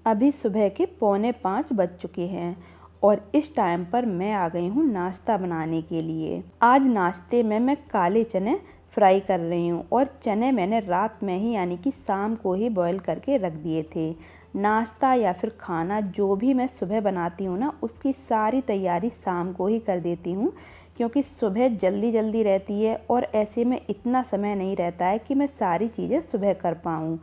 अभी सुबह के 4:45 बज चुके हैं और इस टाइम पर मैं आ गई हूँ नाश्ता बनाने के लिए। आज नाश्ते में मैं काले चने फ्राई कर रही हूँ और चने मैंने रात में ही यानी कि शाम को ही बॉईल करके रख दिए थे। नाश्ता या फिर खाना जो भी मैं सुबह बनाती हूँ ना, उसकी सारी तैयारी शाम को ही कर देती हूँ, क्योंकि सुबह जल्दी जल्दी रहती है और ऐसे में इतना समय नहीं रहता है कि मैं सारी चीज़ें सुबह कर पाऊँ।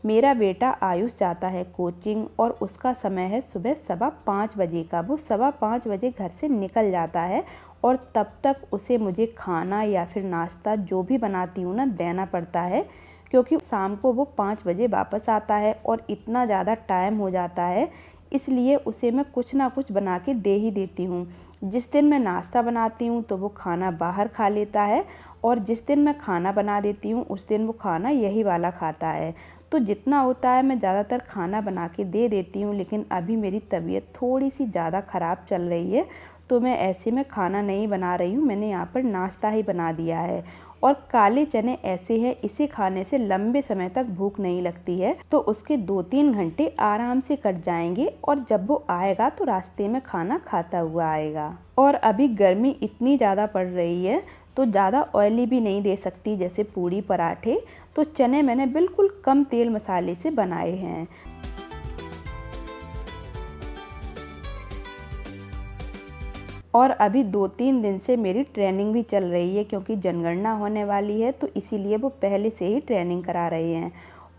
मेरा बेटा आयुष जाता है कोचिंग और उसका समय है सुबह 5:15 बजे का। वो 5:15 बजे घर से निकल जाता है और तब तक उसे मुझे खाना या फिर नाश्ता जो भी बनाती हूँ ना, देना पड़ता है, क्योंकि शाम को वो 5 बजे वापस आता है और इतना ज़्यादा टाइम हो जाता है, इसलिए उसे मैं कुछ ना कुछ बना के दे ही देती हूँ। जिस दिन मैं नाश्ता बनाती हूँ तो वो खाना बाहर खा लेता है और जिस दिन मैं खाना बना देती हूँ उस दिन वो खाना यही वाला खाता है। तो जितना होता है मैं ज़्यादातर खाना बना के दे देती हूँ, लेकिन अभी मेरी तबीयत थोड़ी सी ज़्यादा ख़राब चल रही है तो मैं ऐसे में खाना नहीं बना रही हूँ, मैंने यहाँ पर नाश्ता ही बना दिया है। और काले चने ऐसे हैं, इसे खाने से लंबे समय तक भूख नहीं लगती है, तो उसके 2-3 घंटे आराम से कट जाएंगे और जब वो आएगा तो रास्ते में खाना खाता हुआ आएगा। और अभी गर्मी इतनी ज़्यादा पड़ रही है तो ज़्यादा ऑयली भी नहीं दे सकती, जैसे पूड़ी पराठे, तो चने मैंने बिल्कुल कम तेल मसाले से बनाए हैं। और अभी 2-3 दिन से मेरी ट्रेनिंग भी चल रही है, क्योंकि जनगणना होने वाली है तो इसीलिए वो पहले से ही ट्रेनिंग करा रहे हैं।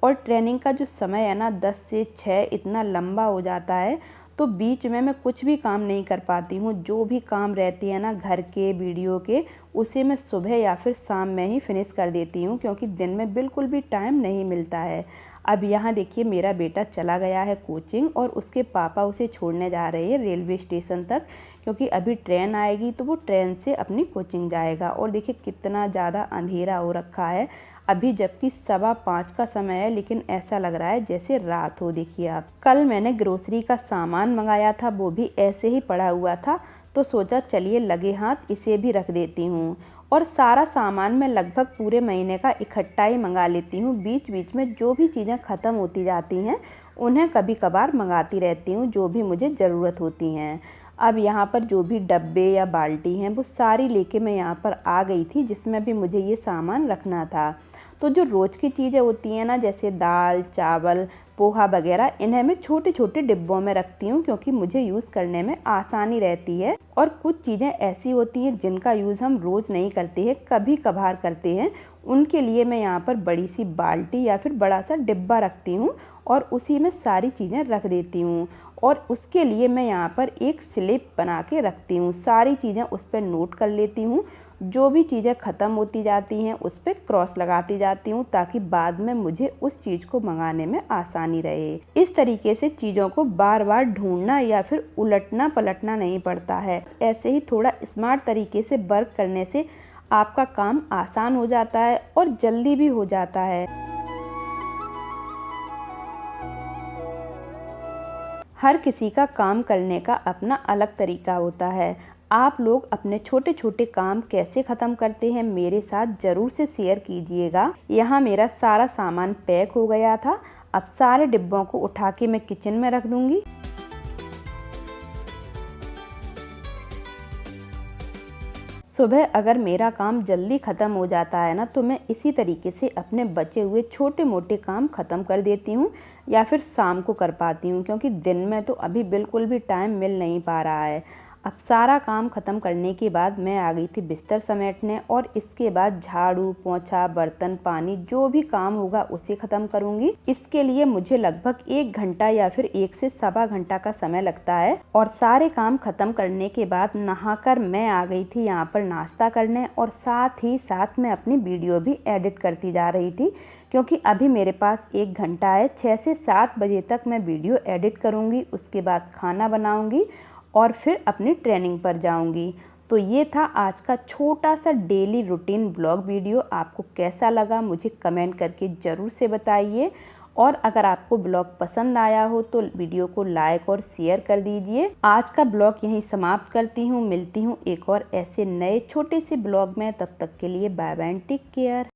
और ट्रेनिंग का जो समय है ना, 10 से 6 इतना लंबा हो जाता है, तो बीच में मैं कुछ भी काम नहीं कर पाती हूँ। जो भी काम रहती है ना घर के, वीडियो के, उसे मैं सुबह या फिर शाम में ही फिनिश कर देती हूँ, क्योंकि दिन में बिल्कुल भी टाइम नहीं मिलता है। अब यहाँ देखिए मेरा बेटा चला गया है कोचिंग और उसके पापा उसे छोड़ने जा रहे हैं रेलवे स्टेशन तक, क्योंकि अभी ट्रेन आएगी तो वो ट्रेन से अपनी कोचिंग जाएगा। और देखिए कितना ज़्यादा अंधेरा हो रखा है अभी, जबकि 5:15 का समय है, लेकिन ऐसा लग रहा है जैसे रात हो। देखिए आप, कल मैंने ग्रोसरी का सामान मंगाया था, वो भी ऐसे ही पड़ा हुआ था, तो सोचा चलिए लगे हाथ इसे भी रख देती हूँ। और सारा सामान मैं लगभग पूरे महीने का इकट्ठा ही मंगा लेती हूँ। बीच बीच में जो भी चीज़ें ख़त्म होती जाती हैं उन्हें कभी कभार मंगाती रहती हूँ, जो भी मुझे ज़रूरत होती हैं। अब यहाँ पर जो भी डब्बे या बाल्टी हैं वो सारी लेके मैं यहाँ पर आ गई थी, जिसमें भी मुझे ये सामान रखना था। तो जो रोज़ की चीज़ें होती हैं ना, जैसे दाल, चावल, पोहा वगैरह, इन्हें मैं छोटे छोटे डिब्बों में रखती हूँ, क्योंकि मुझे यूज़ करने में आसानी रहती है। और कुछ चीज़ें ऐसी होती हैं जिनका यूज़ हम रोज़ नहीं करते हैं, कभी कभार करते हैं, उनके लिए मैं यहाँ पर बड़ी सी बाल्टी या फिर बड़ा सा डिब्बा रखती हूँ और उसी में सारी चीज़ें रख देती हूँ। और उसके लिए मैं यहाँ पर एक स्लिप बना के रखती हूँ, सारी चीज़ें उस पर नोट कर लेती हूँ। जो भी चीज़ें ख़त्म होती जाती हैं उस पर क्रॉस लगाती जाती हूँ, ताकि बाद में मुझे उस चीज़ को मंगाने में आसानी रहे। इस तरीके से चीज़ों को बार बार ढूंढना या फिर उलटना पलटना नहीं पड़ता है। ऐसे ही थोड़ा स्मार्ट तरीके से वर्क करने से आपका काम आसान हो जाता है और जल्दी भी हो जाता है। हर किसी का काम करने का अपना अलग तरीका होता है। आप लोग अपने छोटे छोटे काम कैसे ख़त्म करते हैं मेरे साथ ज़रूर से शेयर कीजिएगा। यहाँ मेरा सारा सामान पैक हो गया था, अब सारे डिब्बों को उठा के मैं किचन में रख दूँगी। सुबह अगर मेरा काम जल्दी ख़त्म हो जाता है ना, तो मैं इसी तरीके से अपने बचे हुए छोटे मोटे काम ख़त्म कर देती हूँ या फिर शाम को कर पाती हूँ, क्योंकि दिन में तो अभी बिल्कुल भी टाइम मिल नहीं पा रहा है। अब सारा काम ख़त्म करने के बाद मैं आ गई थी बिस्तर समेटने और इसके बाद झाड़ू पोंछा, बर्तन पानी, जो भी काम होगा उसे ख़त्म करूँगी। इसके लिए मुझे लगभग 1 घंटा या फिर 1 से सवा घंटा का समय लगता है। और सारे काम ख़त्म करने के बाद नहाकर मैं आ गई थी यहाँ पर नाश्ता करने, और साथ ही साथ मैं अपनी वीडियो भी एडिट करती जा रही थी, क्योंकि अभी मेरे पास 1 घंटा है। 6 से 7 बजे तक मैं वीडियो एडिट करूँगी, उसके बाद खाना बनाऊँगी और फिर अपनी ट्रेनिंग पर जाऊंगी। तो ये था आज का छोटा सा डेली रूटीन ब्लॉग वीडियो। आपको कैसा लगा मुझे कमेंट करके ज़रूर से बताइए, और अगर आपको ब्लॉग पसंद आया हो तो वीडियो को लाइक और शेयर कर दीजिए। आज का ब्लॉग यहीं समाप्त करती हूँ, मिलती हूँ एक और ऐसे नए छोटे से ब्लॉग में। तब तक के लिए बाय बाय, टेक केयर।